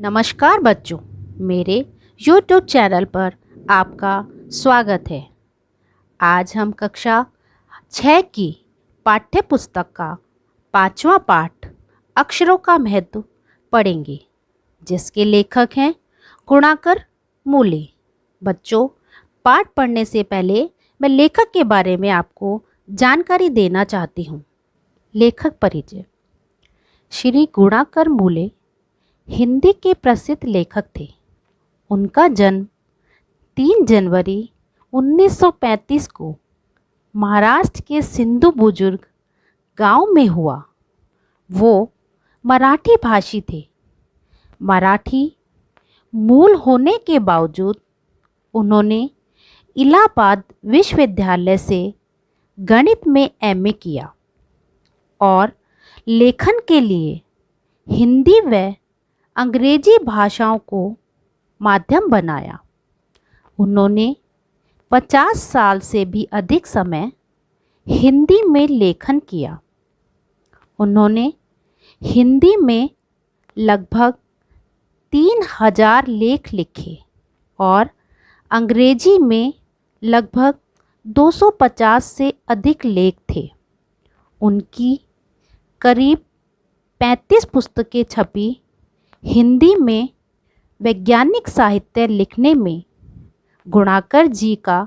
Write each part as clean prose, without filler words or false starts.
नमस्कार बच्चों, मेरे YouTube चैनल पर आपका स्वागत है। आज हम कक्षा 6 की पाठ्य पुस्तक का 5वां पाठ अक्षरों का महत्व पढ़ेंगे, जिसके लेखक हैं गुणाकर मूले। बच्चों, पाठ पढ़ने से पहले मैं लेखक के बारे में आपको जानकारी देना चाहती हूँ। लेखक परिचय। श्री गुणाकर मूले हिंदी के प्रसिद्ध लेखक थे। उनका जन्म 3 जनवरी 1935 को महाराष्ट्र के सिंधु बुजुर्ग गांव में हुआ। वो मराठी भाषी थे। मराठी मूल होने के बावजूद उन्होंने इलाहाबाद विश्वविद्यालय से गणित में एमए किया और लेखन के लिए हिंदी व अंग्रेजी भाषाओं को माध्यम बनाया। उन्होंने 50 साल से भी अधिक समय हिंदी में लेखन किया। उन्होंने हिंदी में लगभग 3000 लेख लिखे और अंग्रेजी में लगभग 250 से अधिक लेख थे। उनकी करीब 35 पुस्तकें छपी। हिंदी में वैज्ञानिक साहित्य लिखने में गुणाकर जी का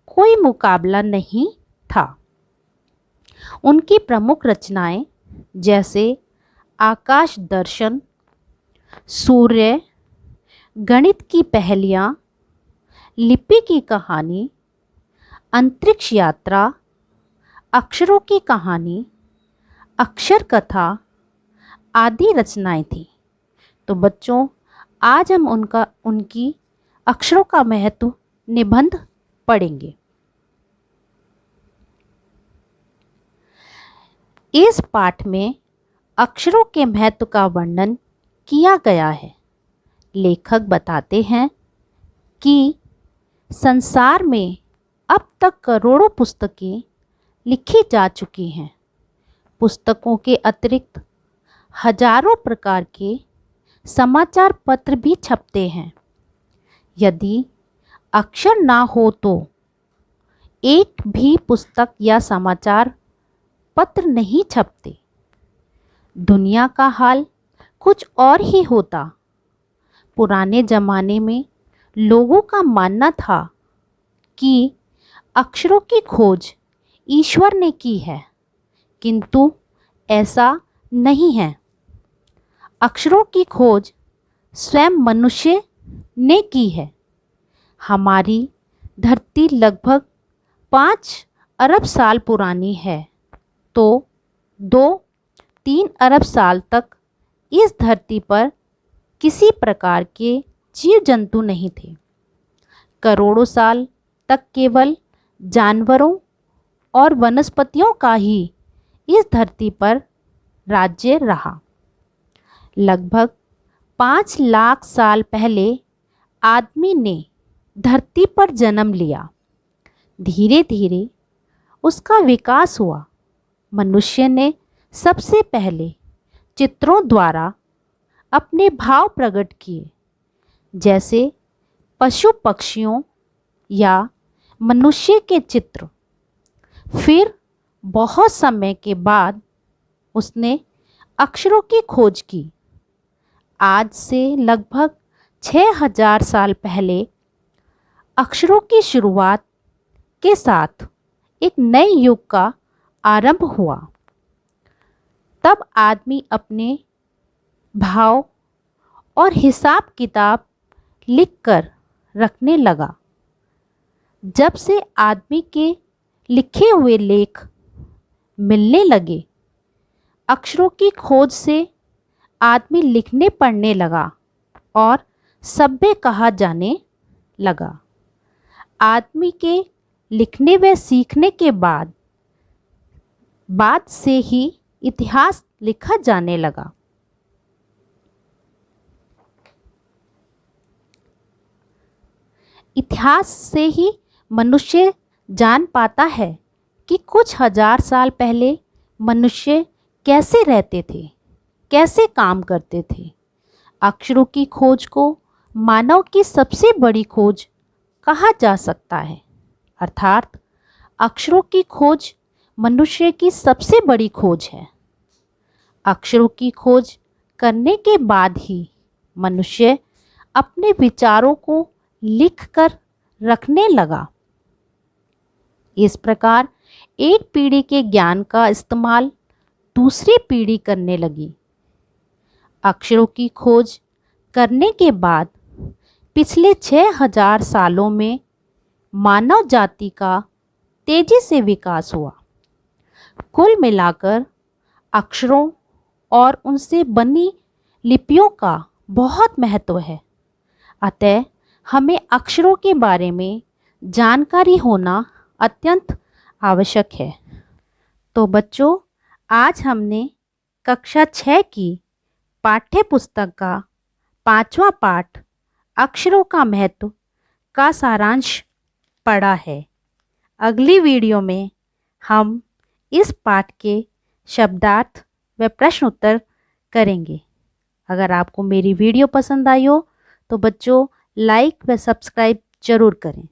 कोई मुकाबला नहीं था। उनकी प्रमुख रचनाएं जैसे आकाश दर्शन, सूर्य, गणित की पहेलियाँ, लिपि की कहानी, अंतरिक्ष यात्रा, अक्षरों की कहानी, अक्षर कथा आदि रचनाएं थीं। तो बच्चों, आज हम उनकी अक्षरों का महत्व निबंध पढ़ेंगे। इस पाठ में अक्षरों के महत्व का वर्णन किया गया है। लेखक बताते हैं कि संसार में अब तक करोड़ों पुस्तकें लिखी जा चुकी हैं। पुस्तकों के अतिरिक्त हजारों प्रकार के समाचार पत्र भी छपते हैं। यदि अक्षर ना हो तो एक भी पुस्तक या समाचार पत्र नहीं छपते। दुनिया का हाल कुछ और ही होता। पुराने ज़माने में लोगों का मानना था कि अक्षरों की खोज ईश्वर ने की है, किंतु ऐसा नहीं है। अक्षरों की खोज स्वयं मनुष्य ने की है। हमारी धरती लगभग 5 अरब साल पुरानी है, तो 2-3 अरब साल तक इस धरती पर किसी प्रकार के जीव जंतु नहीं थे। करोड़ों साल तक केवल जानवरों और वनस्पतियों का ही इस धरती पर राज्य रहा। लगभग 5 लाख साल पहले आदमी ने धरती पर जन्म लिया। धीरे धीरे उसका विकास हुआ। मनुष्य ने सबसे पहले चित्रों द्वारा अपने भाव प्रकट किए, जैसे पशु पक्षियों या मनुष्य के चित्र। फिर बहुत समय के बाद उसने अक्षरों की खोज की। आज से लगभग 6000 साल पहले अक्षरों की शुरुआत के साथ एक नए युग का आरंभ हुआ। तब आदमी अपने भाव और हिसाब किताब लिखकर रखने लगा। जब से आदमी के लिखे हुए लेख मिलने लगे, अक्षरों की खोज से आदमी लिखने पढ़ने लगा और सभ्य कहा जाने लगा। आदमी के लिखने व सीखने के बाद से ही इतिहास लिखा जाने लगा। इतिहास से ही मनुष्य जान पाता है कि कुछ हजार साल पहले मनुष्य कैसे रहते थे, कैसे काम करते थे। अक्षरों की खोज को मानव की सबसे बड़ी खोज कहा जा सकता है, अर्थात अक्षरों की खोज मनुष्य की सबसे बड़ी खोज है। अक्षरों की खोज करने के बाद ही मनुष्य अपने विचारों को लिखकर रखने लगा। इस प्रकार एक पीढ़ी के ज्ञान का इस्तेमाल दूसरी पीढ़ी करने लगी। अक्षरों की खोज करने के बाद पिछले 6000 सालों में मानव जाति का तेजी से विकास हुआ। कुल मिलाकर अक्षरों और उनसे बनी लिपियों का बहुत महत्व है। अतः हमें अक्षरों के बारे में जानकारी होना अत्यंत आवश्यक है। तो बच्चों, आज हमने कक्षा 6 की पाठ्य पुस्तक का 5वां पाठ अक्षरों का महत्व का सारांश पढ़ा है। अगली वीडियो में हम इस पाठ के शब्दार्थ व प्रश्न उत्तर करेंगे। अगर आपको मेरी वीडियो पसंद आई हो तो बच्चों लाइक व सब्सक्राइब जरूर करें।